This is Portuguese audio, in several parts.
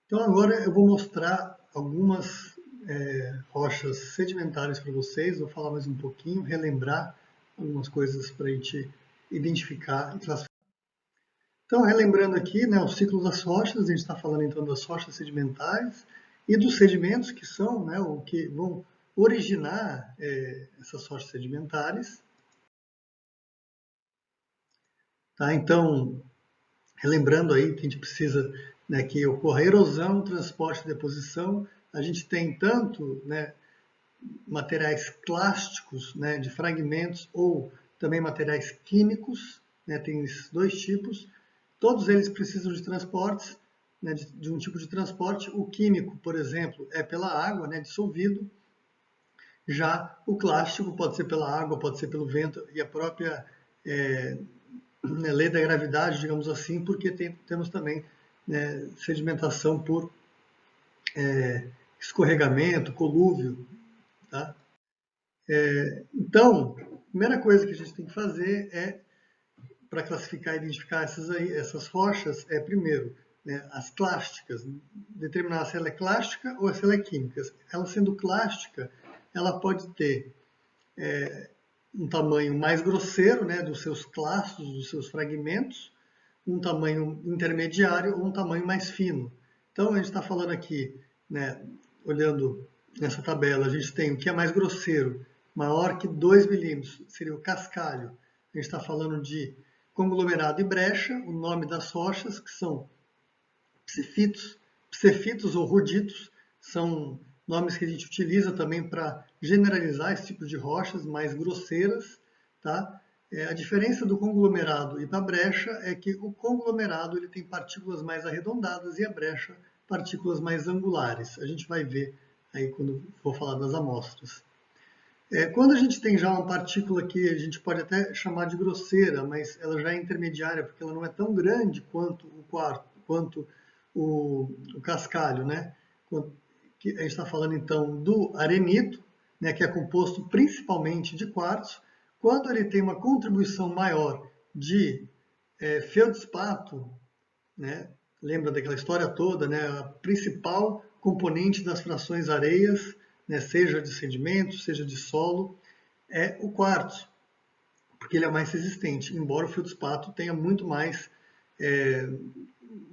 Então agora eu vou mostrar algumas rochas sedimentares para vocês, vou falar mais um pouquinho, relembrar algumas coisas para a gente identificar e classificar. Então, relembrando aqui, né, o ciclo das rochas, a gente está falando então das rochas sedimentares e dos sedimentos que são, né, o que vão originar essas rochas sedimentares. Tá? Então, relembrando aí que a gente precisa, né, que ocorra erosão, transporte e deposição. A gente tem tanto, né, materiais clásticos, né, de fragmentos, ou também materiais químicos, né, tem esses dois tipos. Todos eles precisam de transportes, né, de um tipo de transporte. O químico, por exemplo, é pela água, né, dissolvido. Já o clástico pode ser pela água, pode ser pelo vento e a própria lei da gravidade, digamos assim, porque temos também, né, sedimentação por escorregamento, colúvio. Tá? Então, a primeira coisa que a gente tem que fazer para classificar e identificar essas rochas, primeiro, né, as clásticas, determinar se ela é clástica ou se ela é química. Ela sendo clástica, ela pode ter um tamanho mais grosseiro, né, dos seus clastos, dos seus fragmentos, um tamanho intermediário ou um tamanho mais fino. Então, a gente está falando aqui, né, olhando nessa tabela, a gente tem o que é mais grosseiro, maior que 2 milímetros, seria o cascalho. A gente está falando de conglomerado e brecha, o nome das rochas, que são psefitos ou ruditos, são nomes que a gente utiliza também para generalizar esse tipo de rochas mais grosseiras. Tá? A diferença do conglomerado e da brecha é que o conglomerado ele tem partículas mais arredondadas e a brecha partículas mais angulares. A gente vai ver aí quando for falar das amostras. Quando a gente tem já uma partícula que a gente pode até chamar de grosseira, mas ela já é intermediária porque ela não é tão grande quanto o quarto, quanto o cascalho, né? A gente está falando então do arenito, né, que é composto principalmente de quartzo. Quando ele tem uma contribuição maior de feldspato, né, lembra daquela história toda, né, a principal componente das frações areias, né, seja de sedimento, seja de solo, é o quartzo, porque ele é mais resistente, embora o feldspato tenha muito mais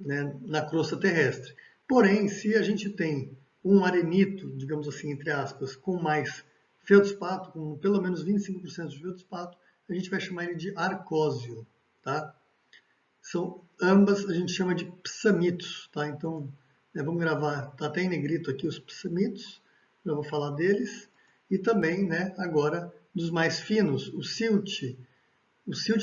né, na crosta terrestre. Porém, se a gente tem um arenito, digamos assim, entre aspas, com mais feldspato, com pelo menos 25% de feldspato, a gente vai chamar ele de arcósio, tá? São ambas, a gente chama de psamitos, tá? Então, vamos gravar, tá até em negrito aqui os psamitos, já vou falar deles. E também, né, agora, dos mais finos, o silt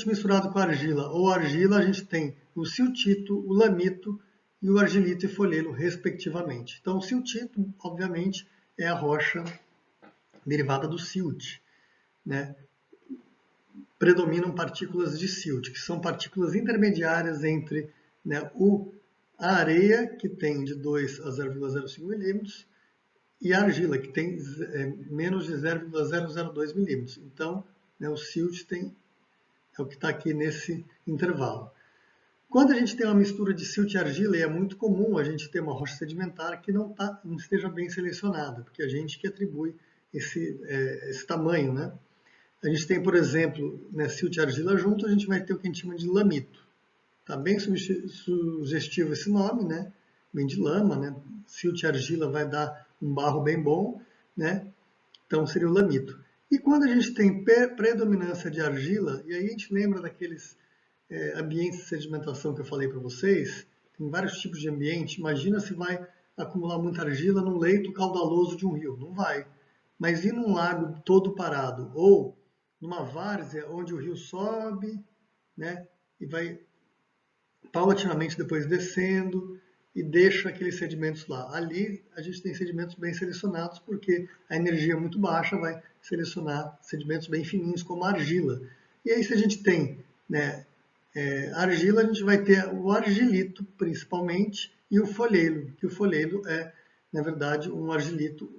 misturado com argila, ou argila, a gente tem o siltito, o lamito e o argilito e folhelo, respectivamente. Então, o siltito, obviamente, é a rocha derivada do silt, né? Predominam partículas de silt, que são partículas intermediárias entre, né, a areia, que tem de 2 a 0,05 milímetros, e a argila, que tem menos de 0,002 milímetros. Então, né, o silt é o que está aqui nesse intervalo. Quando a gente tem uma mistura de silt e argila, e é muito comum a gente ter uma rocha sedimentar que não esteja bem selecionada, porque a gente que atribui esse tamanho, né? A gente tem, por exemplo, né, silt e argila junto, a gente vai ter o que a gente chama de lamito. Está bem sugestivo esse nome, né? Bem de lama, né? Silt e argila vai dar um barro bem bom, né? Então seria o lamito. E quando a gente tem predominância de argila, e aí a gente lembra daqueles ambientes de sedimentação que eu falei para vocês, tem vários tipos de ambiente, imagina se vai acumular muita argila num leito caudaloso de um rio, não vai. Mas e num lago todo parado, ou numa várzea onde o rio sobe, né, e vai paulatinamente depois descendo e deixa aqueles sedimentos lá. Ali a gente tem sedimentos bem selecionados porque a energia é muito baixa vai selecionar sedimentos bem fininhos como a argila. E aí se a gente tem, né, argila, a gente vai ter o argilito principalmente e o folhelo, que o folhelo é, na verdade, um argilito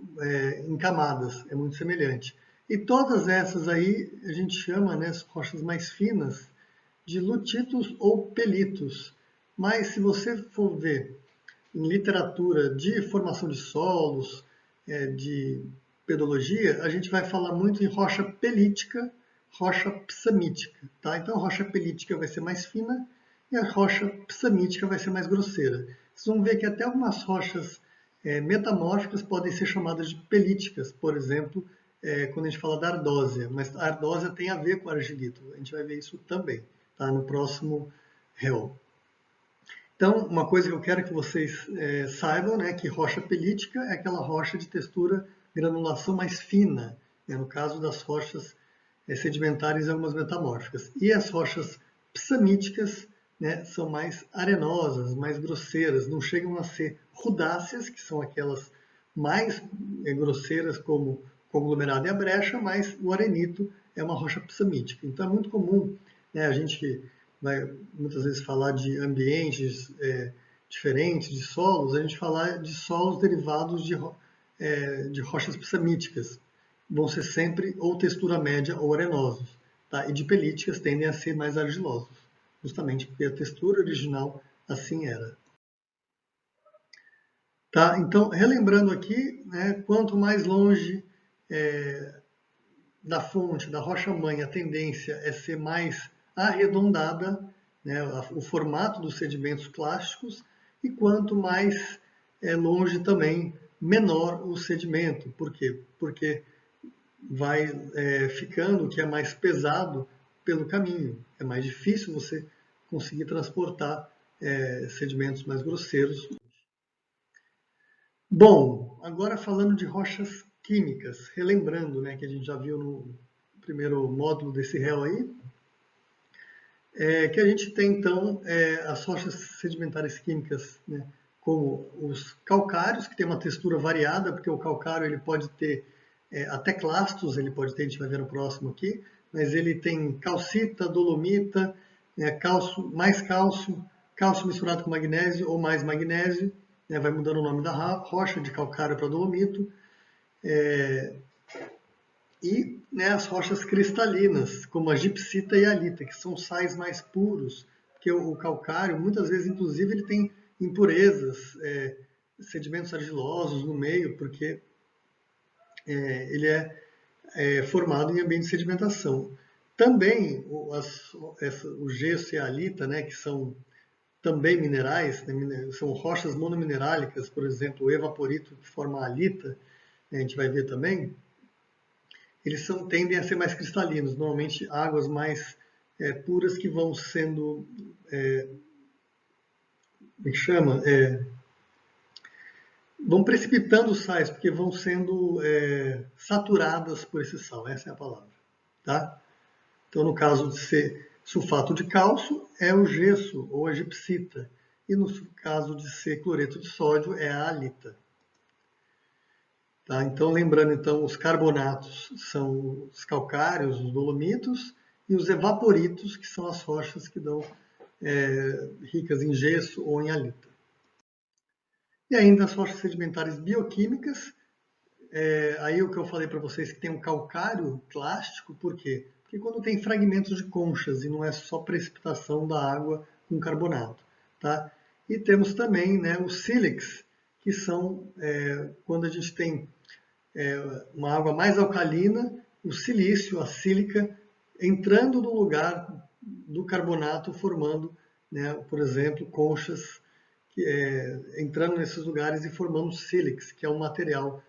em camadas, é muito semelhante. E todas essas aí a gente chama, né, as rochas mais finas, de lutitos ou pelitos. Mas se você for ver em literatura de formação de solos, de pedologia, a gente vai falar muito em rocha pelítica, rocha psamítica, tá? Então a rocha pelítica vai ser mais fina e a rocha psamítica vai ser mais grosseira. Vocês vão ver que até algumas rochas metamórficas podem ser chamadas de pelíticas, por exemplo, quando a gente fala da ardósia, mas a ardósia tem a ver com argilito, a gente vai ver isso também, tá? No próximo réu. Então, uma coisa que eu quero que vocês saibam, né, que rocha pelítica é aquela rocha de textura, granulação mais fina, né, no caso das rochas sedimentares e algumas metamórficas. E as rochas psamíticas, né, são mais arenosas, mais grosseiras, não chegam a ser rudáceas, que são aquelas mais grosseiras como conglomerado e a brecha, mas o arenito é uma rocha psamítica. Então é muito comum, né, a gente vai muitas vezes falar de ambientes diferentes, de solos, a gente falar de solos derivados de rochas psamíticas. Vão ser sempre ou textura média ou arenosos. Tá? E de pelíticas tendem a ser mais argilosos, justamente porque a textura original assim era. Tá? Então, relembrando aqui, né, quanto mais longe da fonte, da rocha-mãe, a tendência é ser mais arredondada, né, o formato dos sedimentos clásticos, e quanto mais longe também, menor o sedimento. Por quê? Porque vai ficando que é mais pesado pelo caminho. É mais difícil você conseguir transportar sedimentos mais grosseiros. Bom, agora falando de rochas químicas, relembrando, né, que a gente já viu no primeiro módulo desse réu aí, que a gente tem então as rochas sedimentares químicas, né, como os calcários, que tem uma textura variada, porque o calcário ele pode ter até clastos, ele pode ter, a gente vai ver no próximo aqui, mas ele tem calcita, dolomita, mais cálcio, cálcio misturado com magnésio ou mais magnésio, né, vai mudando o nome da rocha, de calcário para dolomito, e né, as rochas cristalinas, como a gipsita e a halita, que são sais mais puros, porque o calcário, muitas vezes, inclusive, ele tem impurezas, sedimentos argilosos no meio, porque ele é formado em ambiente de sedimentação. Também o gesso e a halita, né, que são também minerais, né, são rochas monominerálicas, por exemplo, o evaporito que forma a halita, a gente vai ver também, eles tendem a ser mais cristalinos, normalmente águas mais puras que vão sendo, como chama? Vão precipitando os sais, porque vão sendo saturadas por esse sal, essa é a palavra. Tá? Então, no caso de ser sulfato de cálcio, é o gesso ou a gipsita. E no caso de ser cloreto de sódio, é a halita. Tá? Então, lembrando, então, os carbonatos são os calcários, os dolomitos, e os evaporitos, que são as rochas que dão ricas em gesso ou em halita. E ainda as rochas sedimentares bioquímicas, aí o que eu falei para vocês que tem um calcário clástico, por quê? Porque quando tem fragmentos de conchas e não é só precipitação da água com carbonato. Tá? E temos também, né, os sílex, que são quando a gente tem uma água mais alcalina, o silício, a sílica, entrando no lugar do carbonato, formando, né, por exemplo, conchas, entrando nesses lugares e formando sílex, que é um material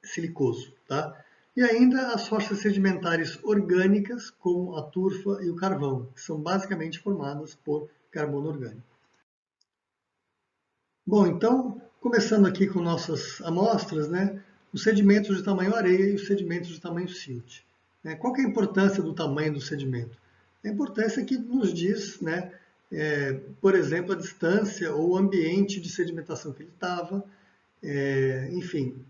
silicoso. Tá? E ainda as rochas sedimentares orgânicas, como a turfa e o carvão, que são basicamente formadas por carbono orgânico. Bom, então, começando aqui com nossas amostras, né, os sedimentos de tamanho areia e os sedimentos de tamanho silt. Qual que é a importância do tamanho do sedimento? A importância é que nos diz, né, por exemplo, a distância ou o ambiente de sedimentação que ele estava, enfim.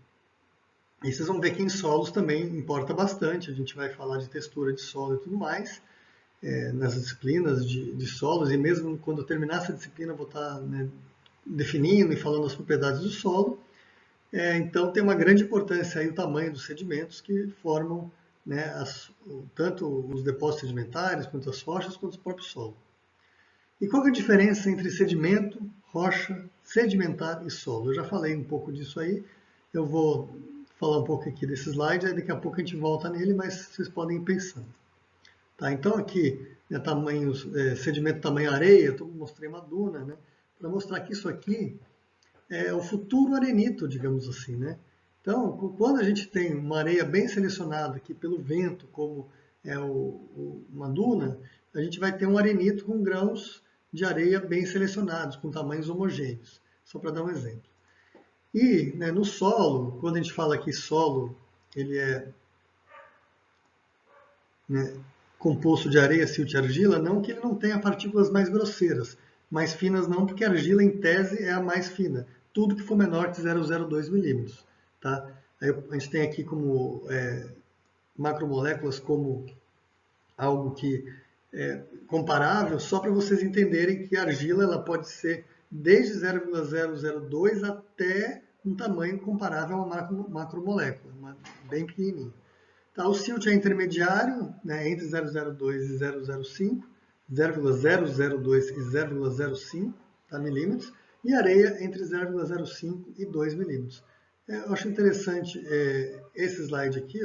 E vocês vão ver que em solos também importa bastante, a gente vai falar de textura de solo e tudo mais, nas disciplinas de solos, e mesmo quando eu terminar essa disciplina eu vou estar definindo e falando as propriedades do solo. Então tem uma grande importância aí o tamanho dos sedimentos que formam, né, tanto os depósitos sedimentares, quanto as rochas, quanto o próprio solo. E qual é a diferença entre sedimento, rocha, sedimentar e solo. Eu já falei um pouco disso aí, eu vou falar um pouco aqui desse slide, aí daqui a pouco a gente volta nele, mas vocês podem ir pensando. Tá, então aqui, né, sedimento tamanho areia, eu mostrei uma duna, né, para mostrar que isso aqui é o futuro arenito, digamos assim, né? Então, quando a gente tem uma areia bem selecionada aqui pelo vento, como é uma duna, a gente vai ter um arenito com grãos de areia bem selecionados, com tamanhos homogêneos, só para dar um exemplo. E né, no solo, quando a gente fala que solo, ele é né, composto de areia, silt e argila, não que ele não tenha partículas mais grosseiras, mais finas não, porque a argila, em tese, é a mais fina, tudo que for menor que 0,02 milímetros. Tá? Aí a gente tem aqui como macromoléculas como algo que é comparável, só para vocês entenderem que a argila ela pode ser desde 0,002 até um tamanho comparável a uma macromolécula, bem pequenininho. Tá, o silt é intermediário, né, entre 0,02 e 0,05, 0,002 e 0,05 tá, milímetros, e areia entre 0,05 e 2 milímetros. Eu acho interessante esse slide aqui,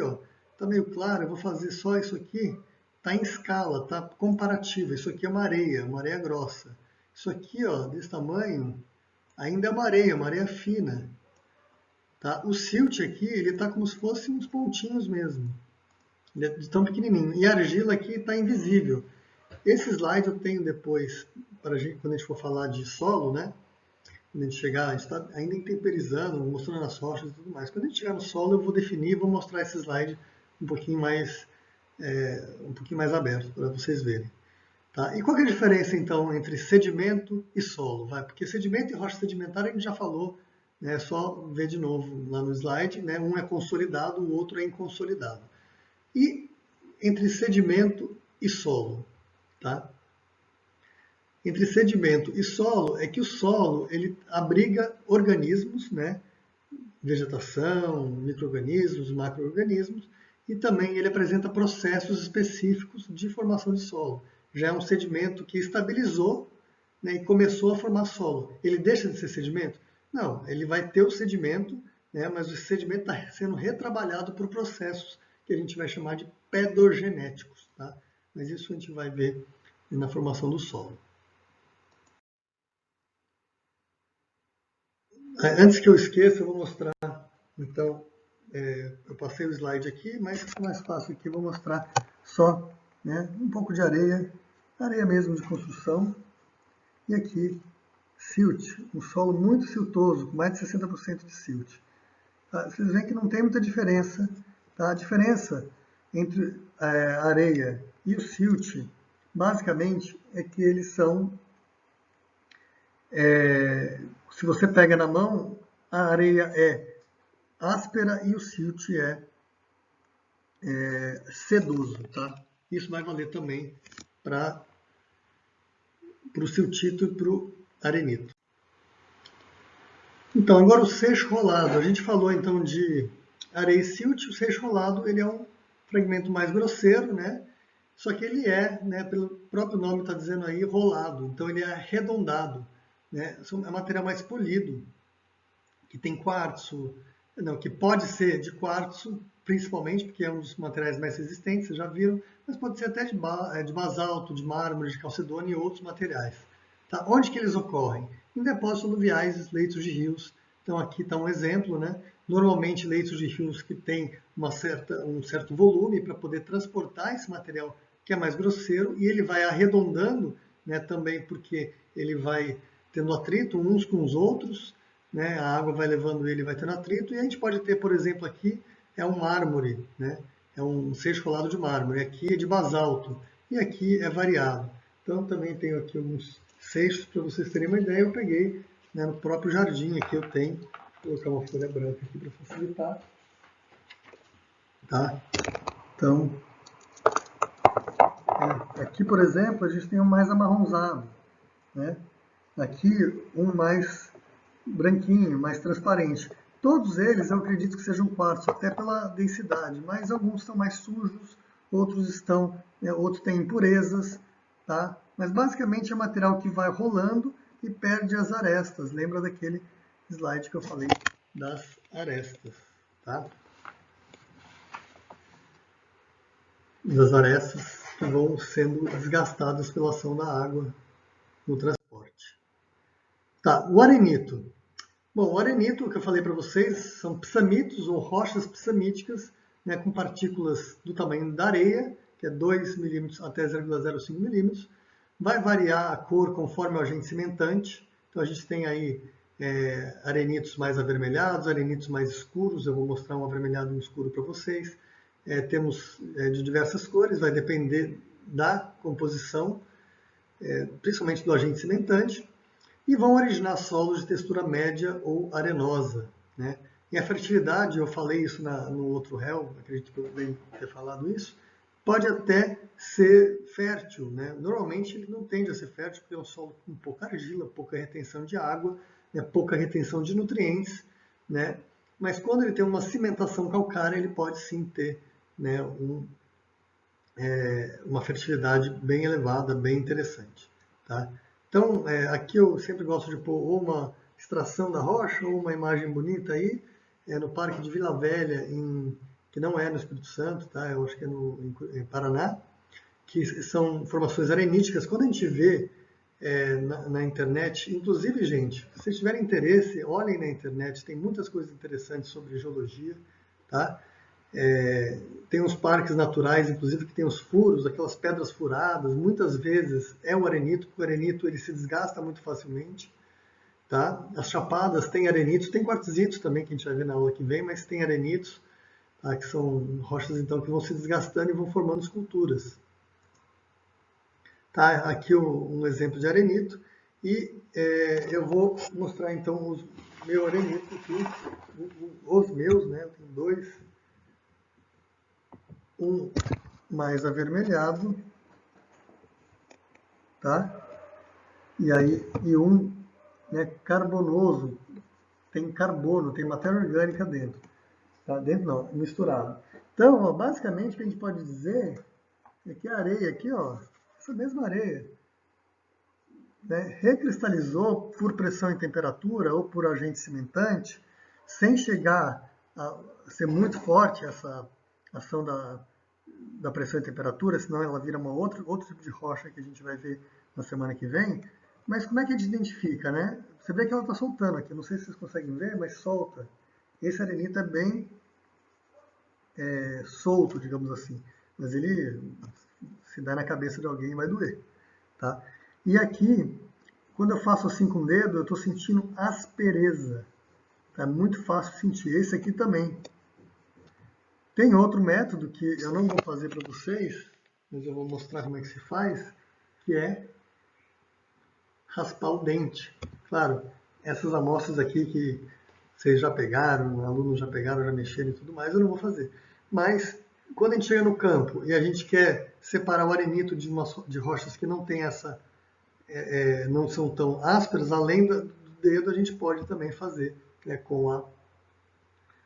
está meio claro, eu vou fazer só isso aqui, está em escala, está comparativa, isso aqui é uma areia grossa. Isso aqui, desse tamanho, ainda é uma areia fina. Tá? O silt aqui, ele está como se fosse uns pontinhos mesmo. Ele é de tão pequenininho. E a argila aqui está invisível. Esse slide eu tenho depois, quando a gente for falar de solo, né? Quando a gente chegar, a gente está ainda intemperizando, mostrando as rochas e tudo mais. Quando a gente chegar no solo, eu vou definir e vou mostrar esse slide um pouquinho mais aberto, para vocês verem. Tá? E qual é a diferença, então, entre sedimento e solo? Porque sedimento e rocha sedimentar a gente já falou, né? É só ver de novo lá no slide, né? Um é consolidado, o outro é inconsolidado. E entre sedimento e solo, tá? Entre sedimento e solo é que o solo ele abriga organismos, né? Vegetação, micro-organismos, macro-organismos, e também ele apresenta processos específicos de formação de solo. Já é um sedimento que estabilizou, né, e começou a formar solo. Ele deixa de ser sedimento? Não, ele vai ter o sedimento, né, mas o sedimento está sendo retrabalhado por processos que a gente vai chamar de pedogenéticos. Tá? Mas isso a gente vai ver na formação do solo. Antes que eu esqueça, eu vou mostrar, então, eu passei o slide aqui, mas fica mais fácil aqui, eu vou mostrar só né, um pouco de areia mesmo de construção, e aqui silt, um solo muito siltoso, com mais de 60% de silt. Tá? Vocês veem que não tem muita diferença, tá? A diferença entre a areia e o silt, basicamente, é que eles são, se você pega na mão, a areia é áspera e o silt é sedoso, tá? Isso vai valer também para o siltito e para o arenito. Então, agora o seixo rolado. A gente falou então de areia e silt. O seixo rolado ele é um fragmento mais grosseiro, né? Só que ele né, pelo próprio nome está dizendo aí, rolado. Então ele é arredondado, né? É um material mais polido, que tem quartzo, não, que pode ser de quartzo, principalmente, porque é um dos materiais mais resistentes, vocês já viram, mas pode ser até de basalto, de mármore, de calcedônia e outros materiais. Tá? Onde que eles ocorrem? Em depósitos aluviais, leitos de rios. Então aqui está um exemplo, né? Normalmente leitos de rios que têm um certo volume para poder transportar esse material que é mais grosseiro, e ele vai arredondando, né, também porque ele vai tendo atrito uns com os outros, né, a água vai levando ele, vai tendo atrito, e a gente pode ter, por exemplo, aqui é um mármore, né, é um seixo rolado de mármore, aqui é de basalto, e aqui é variado. Então também tenho aqui alguns seixos, para vocês terem uma ideia, eu peguei, né, no próprio jardim, aqui eu tenho, vou colocar uma folha branca aqui para facilitar. Tá? Então, aqui, por exemplo, a gente tem um mais amarronzado, né? Aqui, um mais branquinho, mais transparente. Todos eles, eu acredito que sejam quartzo, até pela densidade, mas alguns estão mais sujos, outros têm impurezas, tá? Mas basicamente é material que vai rolando e perde as arestas. Lembra daquele slide que eu falei das arestas, tá? Das arestas que vão sendo desgastadas pela ação da água no transporte. Tá, o arenito. Bom, o arenito, que eu falei para vocês, são psamitos ou rochas psamíticas, né, com partículas do tamanho da areia, que é 2 milímetros até 0,05 milímetros. Vai variar a cor conforme o agente cimentante. Então a gente tem aí arenitos mais avermelhados, arenitos mais escuros. Eu vou mostrar um avermelhado e um escuro para vocês. Temos de diversas cores, vai depender da composição, principalmente do agente cimentante, e vão originar solos de textura média ou arenosa, né? E a fertilidade, eu falei isso no outro réu, acredito que eu devo ter falado isso, pode até ser fértil, né? Normalmente ele não tende a ser fértil porque é um solo com pouca argila, pouca retenção de água, né? Pouca retenção de nutrientes, né? Mas quando ele tem uma cimentação calcária, ele pode sim ter, né, uma fertilidade bem elevada, bem interessante, tá? Então, aqui eu sempre gosto de pôr ou uma extração da rocha ou uma imagem bonita aí, no Parque de Vila Velha, que não é no Espírito Santo, tá? Eu acho que é em Paraná, que são formações areníticas. Quando a gente vê na internet, inclusive, gente, se vocês tiverem interesse, olhem na internet, tem muitas coisas interessantes sobre geologia, tá? Tem uns parques naturais, inclusive, que tem os furos, aquelas pedras furadas, muitas vezes é o arenito, porque o arenito ele se desgasta muito facilmente, tá? As chapadas têm arenitos, tem quartzitos também, que a gente vai ver na aula que vem, mas tem arenitos, tá? Que são rochas, então, que vão se desgastando e vão formando esculturas. Tá? Aqui um exemplo de arenito, e eu vou mostrar, então, o meu arenito aqui, os meus, né? Eu tenho dois. Um mais avermelhado, tá? E um, né, carbonoso, tem carbono, tem matéria orgânica dentro. Tá? Dentro não, misturado. Então, ó, basicamente, o que a gente pode dizer é que a areia aqui, ó, essa mesma areia, né, recristalizou por pressão e temperatura ou por agente cimentante, sem chegar a ser muito forte essa ação da pressão e temperatura, senão ela vira outro tipo de rocha que a gente vai ver na semana que vem. Mas como é que a gente identifica, né? Você vê que ela está soltando aqui, não sei se vocês conseguem ver, mas solta. Esse arenito é bem solto, digamos assim, mas ele, se der na cabeça de alguém, vai doer, tá? E aqui, quando eu faço assim com o dedo, eu estou sentindo aspereza, tá? É muito fácil sentir. Esse aqui também. Tem outro método que eu não vou fazer para vocês, mas eu vou mostrar como é que se faz, que é raspar o dente. Claro, essas amostras aqui que vocês já pegaram, alunos já pegaram, já mexeram e tudo mais, eu não vou fazer. Mas, quando a gente chega no campo e a gente quer separar o arenito de rochas que não tem essa, não são tão ásperas, além do dedo, a gente pode também fazer, né, com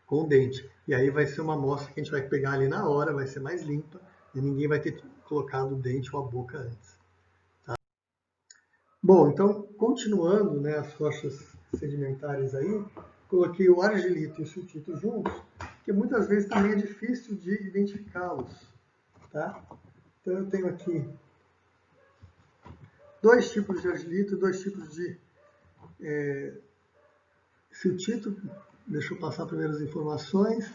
o dente. E aí vai ser uma amostra que a gente vai pegar ali na hora, vai ser mais limpa, e ninguém vai ter colocado o dente ou a boca antes. Tá? Bom, então, continuando, né, as rochas sedimentares aí, coloquei o argilito e o siltito juntos, porque muitas vezes também é difícil de identificá-los. Tá? Então eu tenho aqui dois tipos de argilito e dois tipos de siltito. Deixa eu passar primeiro as informações.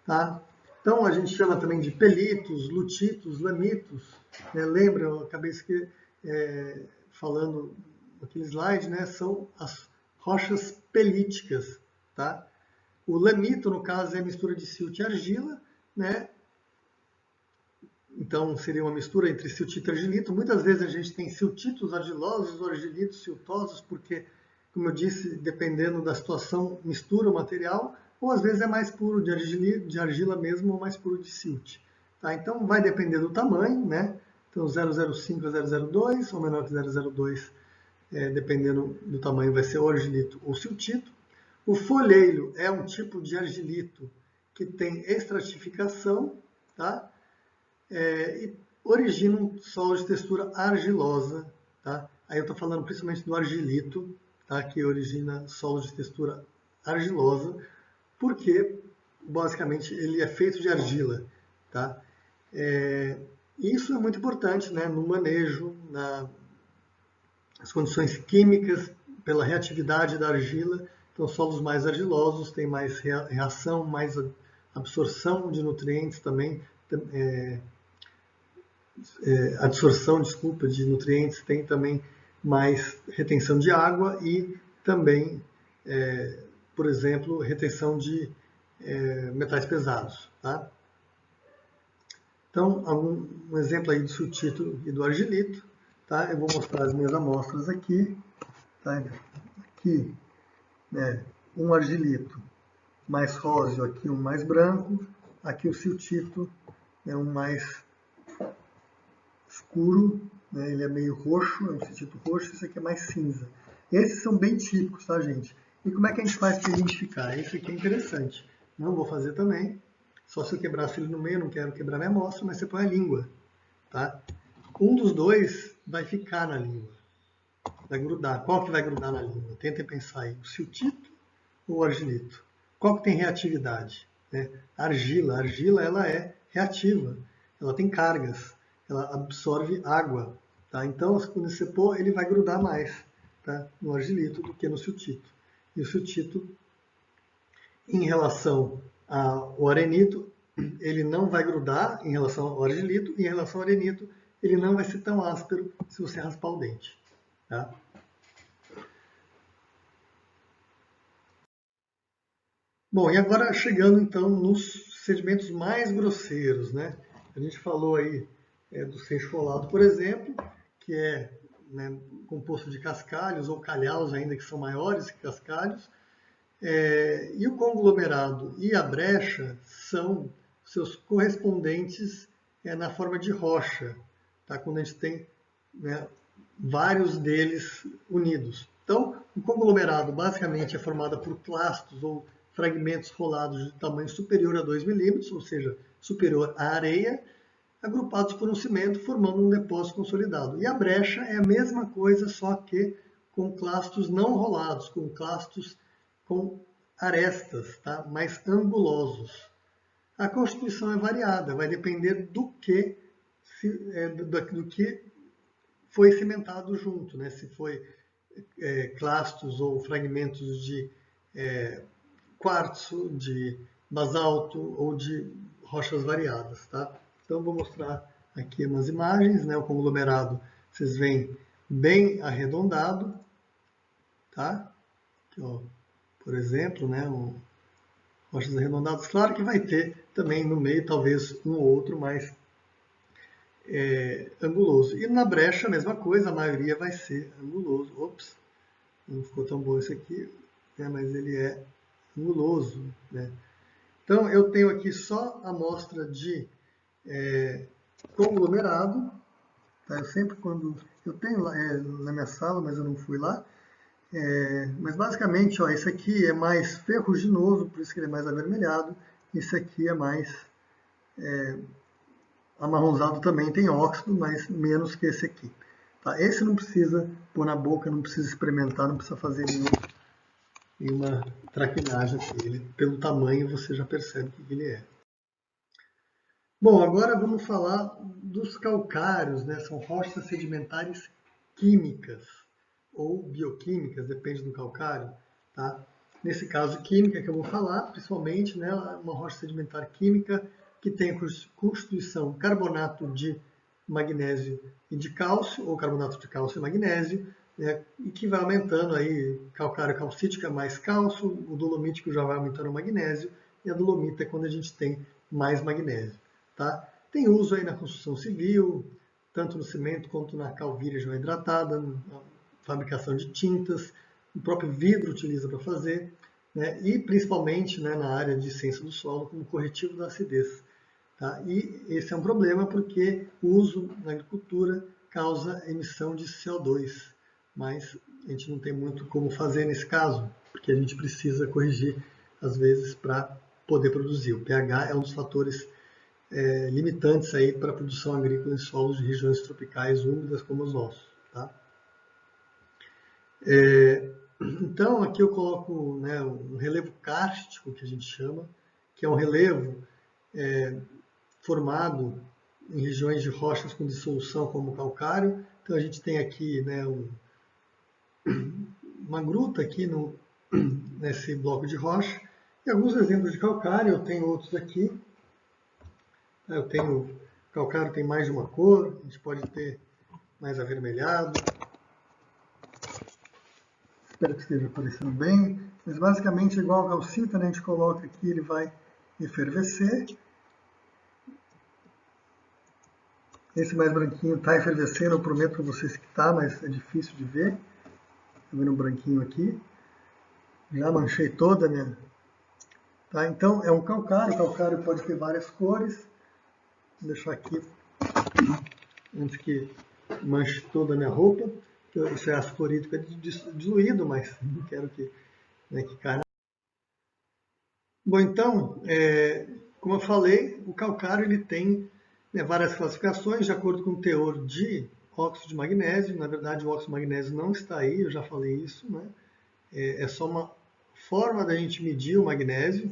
Tá? Então a gente chama também de pelitos, lutitos, lamitos. Né? Lembra, eu acabei falando naquele slide, né? São as rochas pelíticas. Tá? O lamito, no caso, é a mistura de silt e argila, né? Então seria uma mistura entre siltito e argilito. Muitas vezes a gente tem siltitos argilosos ou argilitos siltosos, porque, como eu disse, dependendo da situação, mistura o material, ou às vezes é mais puro de argila mesmo, ou mais puro de silt. Tá? Então vai depender do tamanho, né? Então 0,05 a 0,02, ou menor que 0,02, dependendo do tamanho, vai ser ou argilito ou siltito. O folheiro é um tipo de argilito que tem estratificação, tá? E origina um solo de textura argilosa, tá? Aí eu estou falando principalmente do argilito, tá? Que origina solos de textura argilosa, porque basicamente ele é feito de argila. Tá? Isso é muito importante, né, no manejo, nas condições químicas, pela reatividade da argila. Então, solos mais argilosos têm mais reação, mais absorção de nutrientes também, absorção, desculpa, de nutrientes, tem também mais retenção de água e também, por exemplo, retenção de metais pesados. Tá? Então, um exemplo aí do siltito e do argilito. Tá? Eu vou mostrar as minhas amostras aqui. Tá? Aqui, um argilito mais róseo, aqui um mais branco. Aqui o siltito é um mais escuro, né? Ele é meio roxo, é um siltito roxo, esse aqui é mais cinza. Esses são bem típicos, tá, gente? E como é que a gente faz para identificar? Esse aqui é interessante. Não vou fazer também, só se eu quebrasse ele no meio, não quero quebrar minha amostra, mas você põe a língua. Tá? Um dos dois vai ficar na língua, vai grudar. Qual que vai grudar na língua? Tentem pensar aí, o siltito ou o argilito? Qual que tem reatividade? Né? A argila ela é reativa, ela tem cargas, ela absorve água. Tá? Então, quando você pôr, ele vai grudar mais, tá? No argilito do que no siltito. E o siltito, em relação ao arenito, ele não vai grudar em relação ao argilito, e em relação ao arenito, ele não vai ser tão áspero se você raspar o dente. Tá? Bom, e agora chegando então nos sedimentos mais grosseiros, né? A gente falou aí do seixo rolado, por exemplo, que é, né, composto de cascalhos ou calhaus ainda que são maiores que cascalhos, e o conglomerado e a brecha são seus correspondentes na forma de rocha, tá? Quando a gente tem, né, vários deles unidos. Então, o conglomerado basicamente é formado por clastos ou fragmentos rolados de tamanho superior a 2 milímetros, ou seja, superior à areia, agrupados por um cimento, formando um depósito consolidado. E a brecha é a mesma coisa, só que com clastos não rolados, com clastos com arestas, tá? Mais angulosos. A constituição é variada, vai depender do que foi cimentado junto, né? Se foi clastos ou fragmentos de quartzo, de basalto ou de rochas variadas. Tá? Então, vou mostrar aqui umas imagens. Né? O conglomerado, vocês veem, bem arredondado. Tá? Aqui, ó, por exemplo, né? Rochas arredondadas. Claro que vai ter também no meio, talvez, um ou outro mais anguloso. E na brecha, a mesma coisa, a maioria vai ser anguloso. Ops, não ficou tão bom isso aqui, né? Mas ele é anguloso. Né? Então, eu tenho aqui só a amostra de conglomerado. Tá? Eu sempre, quando eu tenho na minha sala, mas eu não fui lá. Mas basicamente, ó, esse aqui é mais ferruginoso, por isso que ele é mais avermelhado. Esse aqui é mais amarronzado, também tem óxido, mas menos que esse aqui. Tá? Esse não precisa pôr na boca, não precisa experimentar, não precisa fazer nenhuma traquinagem aqui. Ele, pelo tamanho, você já percebe o que ele é. Bom, agora vamos falar dos calcários, né? São rochas sedimentares químicas ou bioquímicas, depende do calcário. Tá? Nesse caso, química que eu vou falar, principalmente, né, uma rocha sedimentar química que tem constituição carbonato de magnésio e de cálcio, ou carbonato de cálcio e magnésio, né, e que vai aumentando aí, calcário calcítico é mais cálcio, o dolomítico já vai aumentando o magnésio, e a dolomita é quando a gente tem mais magnésio. Tá? Tem uso aí na construção civil, tanto no cimento quanto na calvíria já hidratada, na fabricação de tintas, o próprio vidro utiliza para fazer, né? E principalmente, né, na área de ciência do solo como corretivo da acidez. Tá? E esse é um problema porque o uso na agricultura causa emissão de CO2, mas a gente não tem muito como fazer nesse caso, porque a gente precisa corrigir, às vezes, para poder produzir. O pH é um dos fatores limitantes aí para a produção agrícola em solos de regiões tropicais úmidas como os nossos. Tá? Então, aqui eu coloco, né, um relevo kárstico, que a gente chama, que é um relevo formado em regiões de rochas com dissolução, como o calcário. Então, a gente tem aqui, né, uma gruta aqui nesse bloco de rocha, e alguns exemplos de calcário. Eu tenho outros aqui. Eu tenho calcário, tem mais de uma cor, a gente pode ter mais avermelhado. Espero que esteja aparecendo bem. Mas basicamente é igual a calcita, né? A gente coloca aqui, ele vai efervescer. Esse mais branquinho está efervescendo, eu prometo para vocês que está, mas é difícil de ver. Está vendo um branquinho aqui? Já manchei toda a minha... Tá? Então é um calcário, o calcário pode ter várias cores. Vou deixar aqui antes que manche toda a minha roupa. Isso é ácido clorídrico diluído, mas não quero que, né, que caia. Bom, então, como eu falei, o calcário ele tem, né, várias classificações de acordo com o teor de óxido de magnésio. Na verdade, o óxido de magnésio não está aí, eu já falei isso, né? É só uma forma da gente medir o magnésio.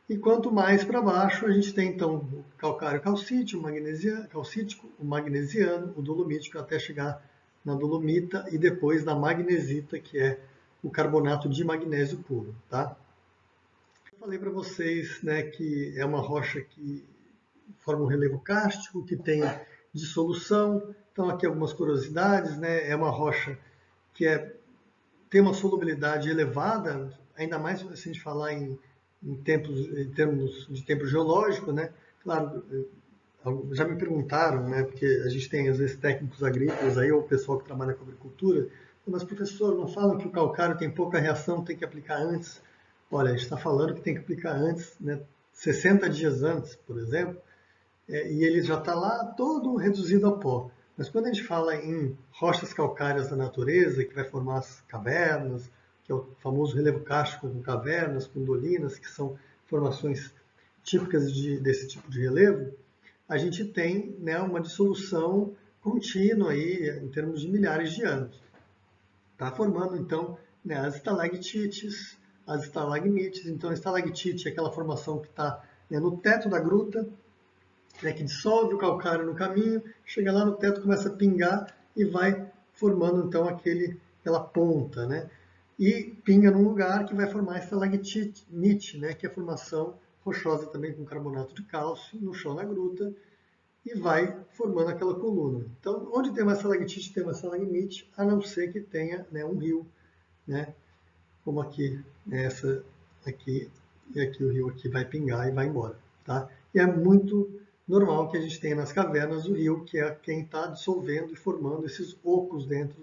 E quanto mais para baixo, a gente tem então o calcário calcítico, o magnesiano, o dolomítico, até chegar na dolomita e depois na magnesita, que é o carbonato de magnésio puro, tá? Eu falei para vocês, né, que é uma rocha que forma um relevo kárstico, que tem dissolução. Então aqui algumas curiosidades, né? É uma rocha que tem uma solubilidade elevada, ainda mais se a gente falar em termos de tempo geológico, né? Claro, já me perguntaram, né? Porque a gente tem às vezes técnicos agrícolas aí ou pessoal que trabalha com agricultura, mas professor, não falam que o calcário tem pouca reação, tem que aplicar antes? Olha, a gente está falando que tem que aplicar antes, né? 60 dias antes, por exemplo, e ele já está lá todo reduzido a pó. Mas quando a gente fala em rochas calcárias da natureza, que vai formar as cavernas, que é o famoso relevo kárstico com cavernas, com dolinas, que são formações típicas desse tipo de relevo, a gente tem, né, uma dissolução contínua aí, em termos de milhares de anos. Está formando, então, né, as estalactites, as estalagmites. Então, a estalactite é aquela formação que está, né, no teto da gruta, né, que dissolve o calcário no caminho, chega lá no teto, começa a pingar e vai formando então aquela ponta, né? E pinga num lugar que vai formar a estalagmite, né, que é a formação rochosa também com carbonato de cálcio no chão da gruta, e vai formando aquela coluna. Então, onde tem uma estalactite, tem uma estalagmite, a não ser que tenha, né, um rio, né, como aqui, essa aqui, e aqui o rio aqui vai pingar e vai embora, tá? E é muito normal que a gente tenha nas cavernas o rio, que é quem está dissolvendo e formando esses ocos dentro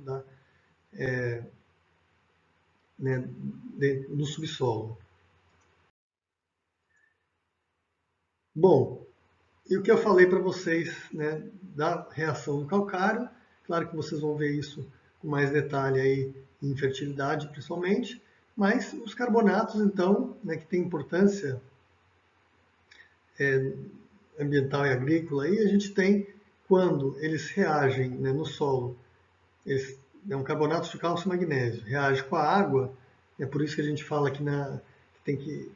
do subsolo. Bom, e o que eu falei para vocês, né, da reação do calcário, claro que vocês vão ver isso com mais detalhe aí em fertilidade, principalmente, mas os carbonatos, então, né, que tem importância ambiental e agrícola, aí a gente tem quando eles reagem, né, no solo, é um carbonato de cálcio e magnésio, reage com a água, é por isso que a gente fala que tem que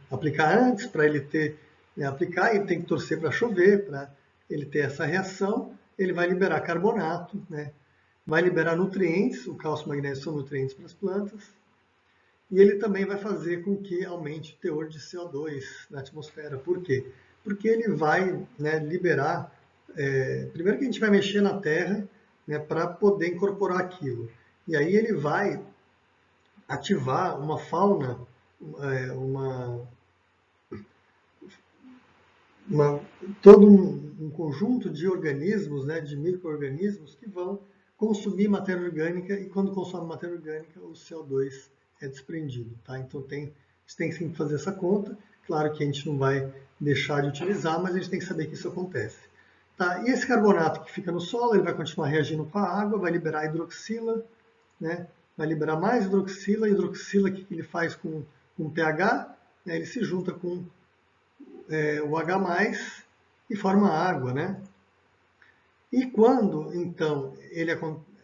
aplicar antes para ele ter, né, aplicar e tem que torcer para chover, para ele ter essa reação, ele vai liberar carbonato, né, vai liberar nutrientes, o cálcio e o magnésio são nutrientes para as plantas, e ele também vai fazer com que aumente o teor de CO2 na atmosfera. Por quê? Porque ele vai, né, liberar, primeiro que a gente vai mexer na Terra, né, para poder incorporar aquilo. E aí ele vai ativar uma fauna, todo um conjunto de organismos, né, de micro-organismos que vão consumir matéria orgânica, e quando consome matéria orgânica, o CO2 é desprendido. Tá? Então a gente tem que fazer essa conta. Claro que a gente não vai deixar de utilizar, mas a gente tem que saber que isso acontece. Tá? E esse carbonato que fica no solo, ele vai continuar reagindo com a água, vai liberar hidroxila, né? Vai liberar mais hidroxila. A hidroxila, o que ele faz com pH? Né? Ele se junta com o H+, e forma água, né? E quando, então,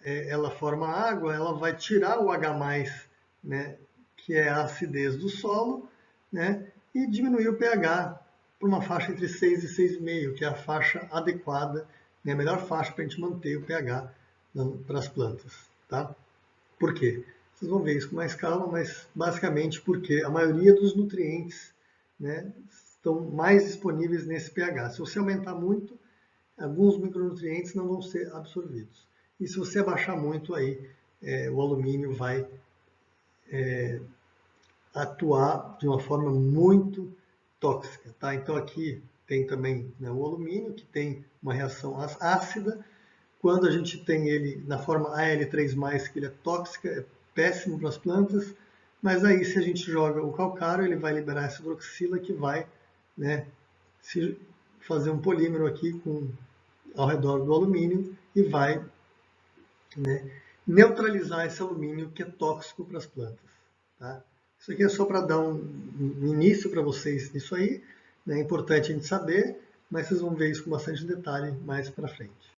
ela forma água, ela vai tirar o H+, né, que é a acidez do solo, né, e diminuir o pH para uma faixa entre 6 e 6,5, que é a faixa adequada, né, a melhor faixa para a gente manter o pH para as plantas. Tá? Por quê? Vocês vão ver isso com mais calma, mas basicamente porque a maioria dos nutrientes, né, estão mais disponíveis nesse pH. Se você aumentar muito, alguns micronutrientes não vão ser absorvidos. E se você abaixar muito, aí o alumínio vai atuar de uma forma muito tóxica. Tá? Então aqui tem também, né, o alumínio, que tem uma reação ácida. Quando a gente tem ele na forma Al3+, que ele é tóxica, é péssimo para as plantas, mas aí se a gente joga o calcário, ele vai liberar essa hidroxila que vai, né, fazer um polímero aqui ao redor do alumínio e vai, né, neutralizar esse alumínio que é tóxico para as plantas. Tá? Isso aqui é só para dar um início para vocês nisso aí, né? É importante a gente saber, mas vocês vão ver isso com bastante detalhe mais para frente.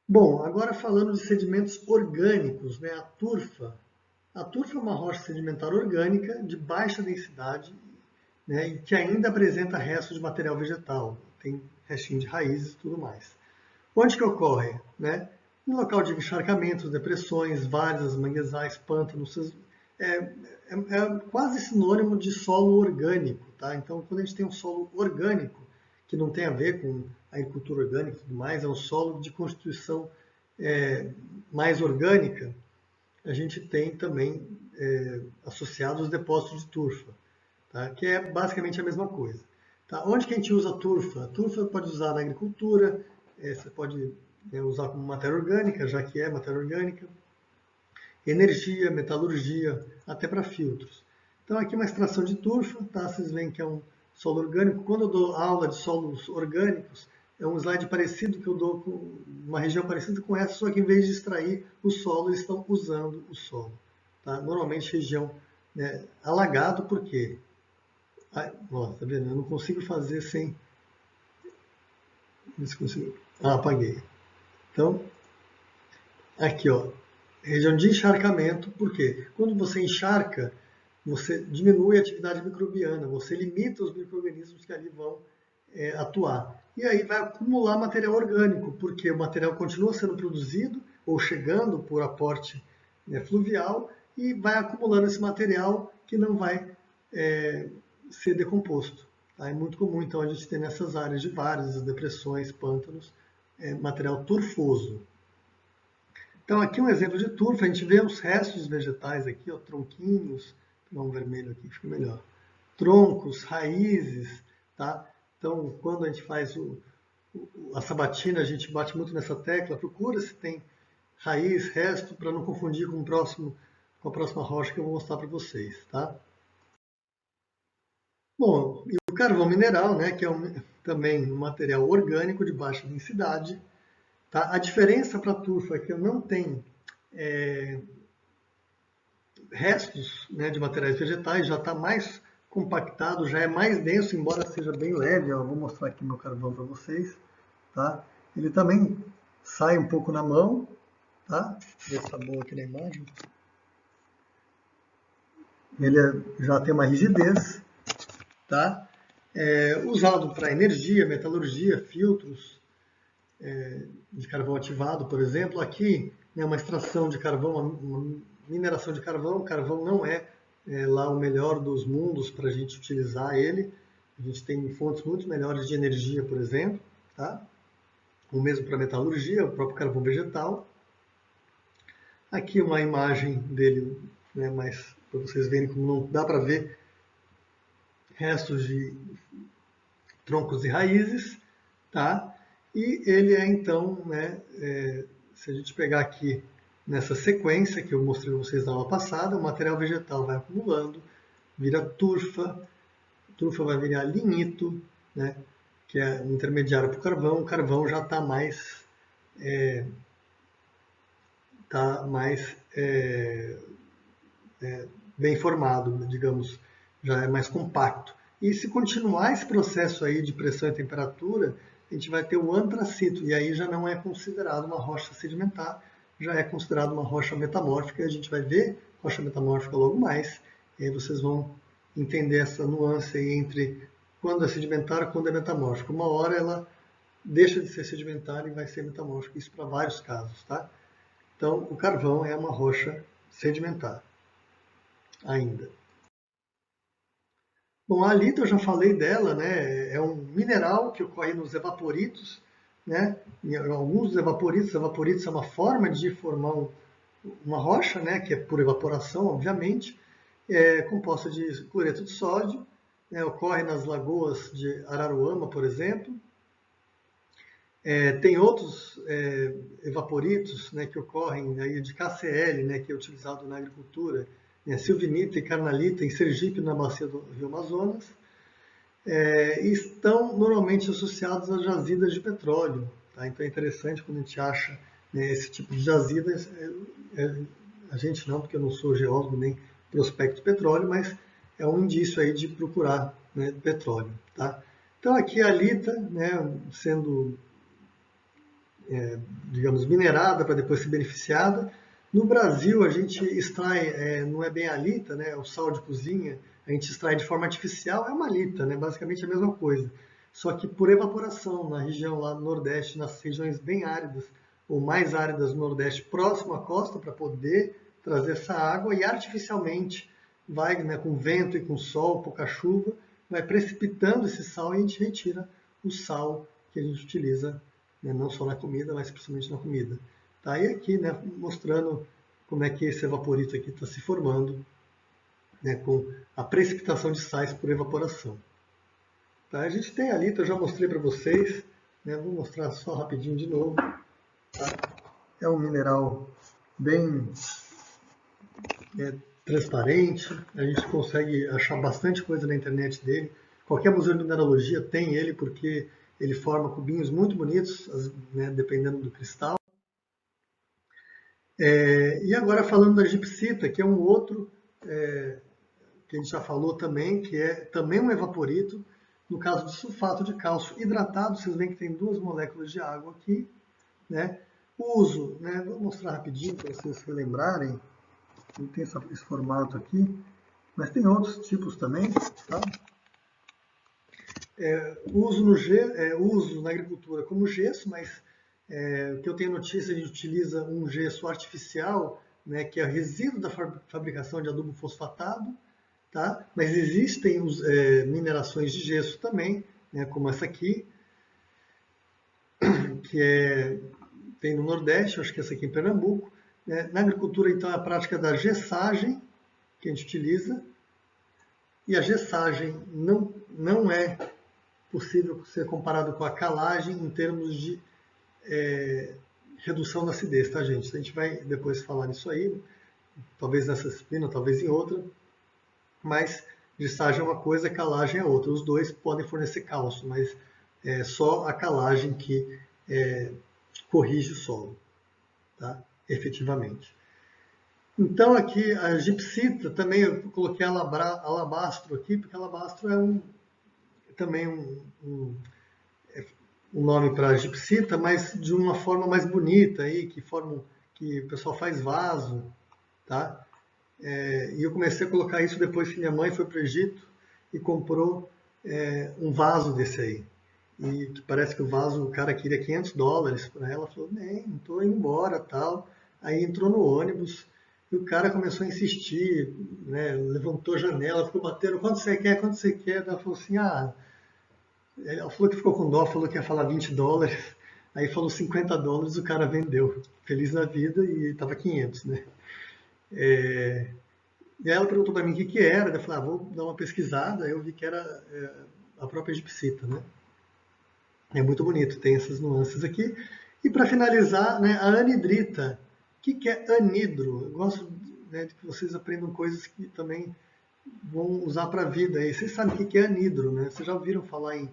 Bom, agora falando de sedimentos orgânicos, né? A turfa. A turfa é uma rocha sedimentar orgânica de baixa densidade, né? E que ainda apresenta restos de material vegetal, tem restinho de raízes e tudo mais. Onde que ocorre? Né? Em local de encharcamentos, depressões, várzeas, manguezais, pântanos, é quase sinônimo de solo orgânico. Tá? Então, quando a gente tem um solo orgânico, que não tem a ver com a agricultura orgânica e tudo mais, é um solo de constituição mais orgânica, a gente tem também associado os depósitos de turfa, tá? Que é basicamente a mesma coisa. Tá? Onde que a gente usa a turfa? A turfa pode usar na agricultura, você pode usar como matéria orgânica, já que é matéria orgânica, energia, metalurgia, até para filtros. Então aqui uma extração de turfa, tá? Vocês veem que é um solo orgânico. Quando eu dou aula de solos orgânicos, é um slide parecido que eu dou com uma região parecida com essa, só que em vez de extrair o solo, eles estão usando o solo. Tá? Normalmente região, né, alagado, por quê? Tá vendo? Eu não consigo fazer sem... apaguei. Então, aqui, ó, região de encharcamento, por quê? Quando você encharca, você diminui a atividade microbiana, você limita os micro-organismos que ali vão atuar. E aí vai acumular material orgânico, porque o material continua sendo produzido ou chegando por aporte fluvial e vai acumulando esse material que não vai ser decomposto. Tá? É muito comum, então, a gente ter nessas áreas de várzeas, depressões, pântanos, material turfoso. Então, aqui um exemplo de turfa, a gente vê os restos vegetais aqui, ó, tronquinhos, vou pegar um vermelho aqui que fica melhor, troncos, raízes, tá? Então, quando a gente faz a sabatina, a gente bate muito nessa tecla, procura se tem raiz, resto, para não confundir com a próxima rocha que eu vou mostrar para vocês, tá? Bom, e o carvão mineral, né, que é também um material orgânico de baixa densidade. Tá? A diferença para a turfa é que não tem restos, né, de materiais vegetais, já está mais compactado, já é mais denso, embora seja bem leve. Ó, vou mostrar aqui meu carvão para vocês. Tá? Ele também sai um pouco na mão. Tá? Vou ver se está bom aqui na imagem. Ele já tem uma rigidez. Tá? Usado para energia, metalurgia, filtros de carvão ativado, por exemplo. Aqui é uma extração de carvão, uma mineração de carvão. O carvão não é lá o melhor dos mundos para a gente utilizar ele. A gente tem fontes muito melhores de energia, por exemplo. Tá? O mesmo para metalurgia, o próprio carvão vegetal. Aqui uma imagem dele, né, mas para vocês verem como não dá para ver restos de troncos e raízes, tá? E ele é então, né, se a gente pegar aqui nessa sequência que eu mostrei para vocês na aula passada, o material vegetal vai acumulando, vira turfa, turfa vai virar lignito, né, que é intermediário para o carvão já está mais bem formado, digamos, já é mais compacto. E se continuar esse processo aí de pressão e temperatura, a gente vai ter o antracito, e aí já não é considerado uma rocha sedimentar, já é considerado uma rocha metamórfica, e a gente vai ver rocha metamórfica logo mais, e aí vocês vão entender essa nuance aí entre quando é sedimentar e quando é metamórfica. Uma hora ela deixa de ser sedimentar e vai ser metamórfica, isso para vários casos, tá? Então, o carvão é uma rocha sedimentar ainda. Bom, a halita eu já falei dela, né? É um mineral que ocorre nos evaporitos, né? Em alguns evaporitos é uma forma de formar uma rocha, né? Que é por evaporação, obviamente, é composta de cloreto de sódio, né? Ocorre nas lagoas de Araruama, por exemplo. Tem outros evaporitos, né, que ocorrem aí de KCl, né, que é utilizado na agricultura, né, silvinita e carnalita em Sergipe, na bacia do Rio Amazonas, e estão normalmente associados a jazidas de petróleo. Tá? Então é interessante quando a gente acha, né, esse tipo de jazidas, a gente não, porque eu não sou geólogo nem prospecto de petróleo, mas é um indício aí de procurar, né, petróleo. Tá? Então aqui a halita, né, sendo digamos, minerada para depois ser beneficiada. No Brasil, a gente extrai, não é bem a halita, né, é o sal de cozinha, a gente extrai de forma artificial, é uma halita, né, basicamente a mesma coisa. Só que por evaporação, na região lá do Nordeste, nas regiões bem áridas, ou mais áridas do Nordeste, próximo à costa, para poder trazer essa água, e artificialmente vai, né, com vento e com sol, pouca chuva, vai precipitando esse sal e a gente retira o sal que a gente utiliza, né, não só na comida, mas principalmente na comida. Tá? E aqui, né, mostrando como é que esse evaporito aqui está se formando, né, com a precipitação de sais por evaporação. Tá? A gente tem ali, eu já mostrei para vocês, né, vou mostrar só rapidinho de novo. Tá? É um mineral bem transparente, a gente consegue achar bastante coisa na internet dele. Qualquer museu de mineralogia tem ele, porque ele forma cubinhos muito bonitos, né, dependendo do cristal. E agora falando da gipsita, que é um outro que a gente já falou também, que é também um evaporito. No caso de sulfato de cálcio hidratado, vocês veem que tem 2 moléculas de água aqui. Né? O uso, né, vou mostrar rapidinho para vocês se lembrarem. Não tem esse formato aqui, mas tem outros tipos também. Tá? Uso na agricultura como gesso, mas o que eu tenho notícia, a gente utiliza um gesso artificial, né, que é resíduo da fabricação de adubo fosfatado, tá? Mas existem minerações de gesso também, né, como essa aqui, que tem no Nordeste, acho que essa aqui em Pernambuco. Né? Na agricultura, então, é a prática da gessagem que a gente utiliza, e a gessagem não é possível ser comparado com a calagem em termos de redução da acidez, tá, gente? A gente vai depois falar nisso aí, talvez nessa disciplina, talvez em outra, mas gessagem é uma coisa, calagem é outra. Os dois podem fornecer cálcio, mas é só a calagem que corrige o solo, tá? Efetivamente. Então aqui a gipsita, também eu coloquei alabastro aqui, porque alabastro é também um nome para gipsita, mas de uma forma mais bonita aí, que o pessoal faz vaso, tá? E eu comecei a colocar isso depois que minha mãe foi para o Egito e comprou um vaso desse aí. E que parece que o cara queria $500 para ela, falou, nem, não estou indo embora, tal. Aí entrou no ônibus e o cara começou a insistir, né, levantou a janela, ficou batendo, quanto você quer, quanto você quer? Ela falou assim, ela falou que ficou com dó, falou que ia falar $20, aí falou $50, o cara vendeu, feliz na vida, e estava 500, né? E aí ela perguntou para mim o que era, eu falei, vou dar uma pesquisada, aí eu vi que era a própria gipsita, né? É muito bonito, tem essas nuances aqui. E para finalizar, né, a anidrita. O que é anidro? Eu gosto, né, de que vocês aprendam coisas que também vão usar para a vida. E vocês sabem o que é anidro, né? Vocês já ouviram falar em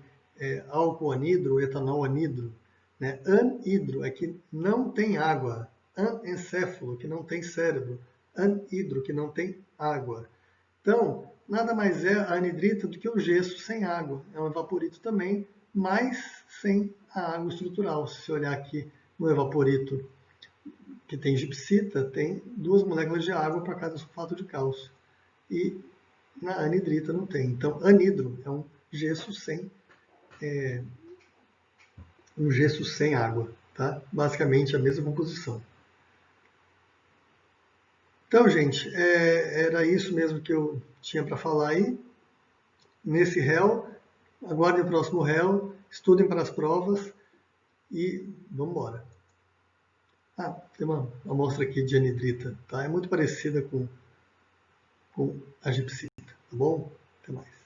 álcool anidro, etanol anidro? Né? Anidro é que não tem água. Anencéfalo, que não tem cérebro. Anidro, que não tem água. Então, nada mais é a anidrita do que o gesso sem água. É um evaporito também, mas sem a água estrutural. Se você olhar aqui no evaporito que tem gipsita, tem 2 moléculas de água para cada sulfato de cálcio. E na anidrita não tem. Então, anidro é um gesso sem água. Tá? Basicamente a mesma composição. Então, gente, era isso mesmo que eu tinha para falar aí. Nesse réu, aguardem o próximo réu, estudem para as provas e vamos embora. Tem uma amostra aqui de anidrita, tá? É muito parecida com a gipsita, tá bom? Até mais.